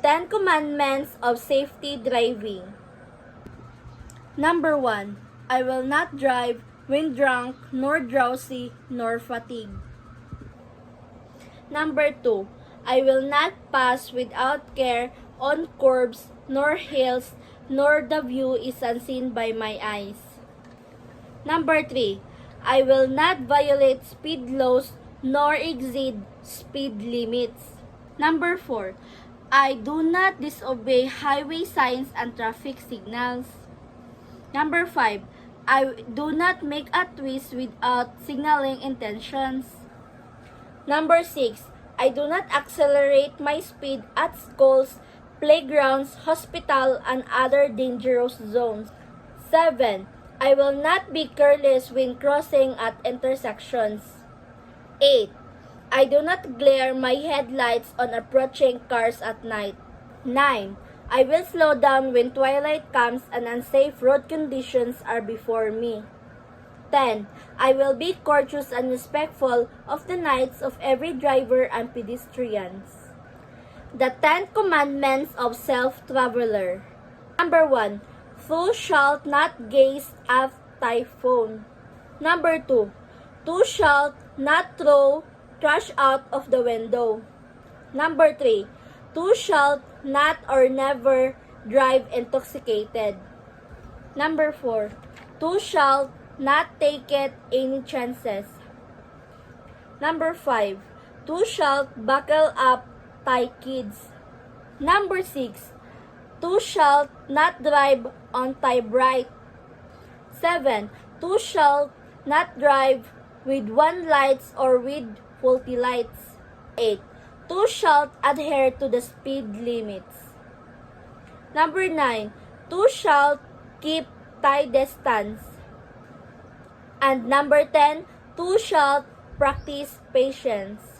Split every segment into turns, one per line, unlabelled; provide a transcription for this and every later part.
10 Commandments of Safety Driving. Number 1. I will not drive when drunk, nor drowsy, nor fatigued. Number 2. I will not pass without care on curbs, nor hills, nor the view is unseen by my eyes. Number 3. I will not violate speed laws, nor exceed speed limits. Number 4. I do not disobey highway signs and traffic signals. Number 5. I do not make a twist without signaling intentions. Number 6. I do not accelerate my speed at schools, playgrounds, hospital, and other dangerous zones. 7. I will not be careless when crossing at intersections. 8. I do not glare my headlights on approaching cars at night. 9. I will slow down when twilight comes and unsafe road conditions are before me. 10. I will be courteous and respectful of the rights of every driver and pedestrians. The 10 Commandments of Self-Traveler. Number 1. Thou shalt not gaze at thy phone. Number 2. Thou shalt not throw trash out of the window. Number 3. Thou shalt not or never drive intoxicated. Number 4. Thou shalt not take it any chances. Number 5. Thou shalt buckle up thy kids. Number 6. Thou shalt not drive on thy bright. 7. Thou shalt not drive with one lights or with faulty lights. 8. Thou shalt adhere to the speed limits. Number 9. Thou shalt keep thy distance. And number 10. Thou shalt practice patience.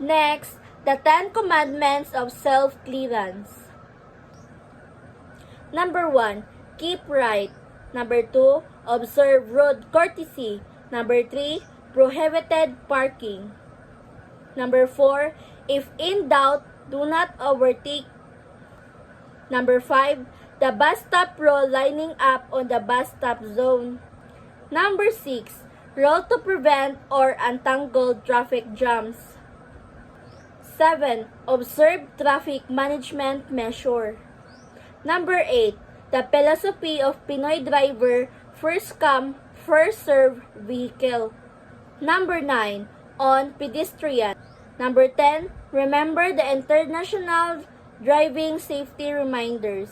Next, the 10 Commandments of Self-Clearance. Number 1. Keep right. Number 2. Observe road courtesy. Number 3. Prohibited parking. Number 4. If in doubt, do not overtake. Number 5. The bus stop rule lining up on the bus stop zone. Number 6. Rule to prevent or untangle traffic jams. 7. Observe traffic management measure. Number 8. The philosophy of Pinoy driver, first come, first serve vehicle. Number 9. On pedestrian. Number 10. Remember the international driving safety reminders.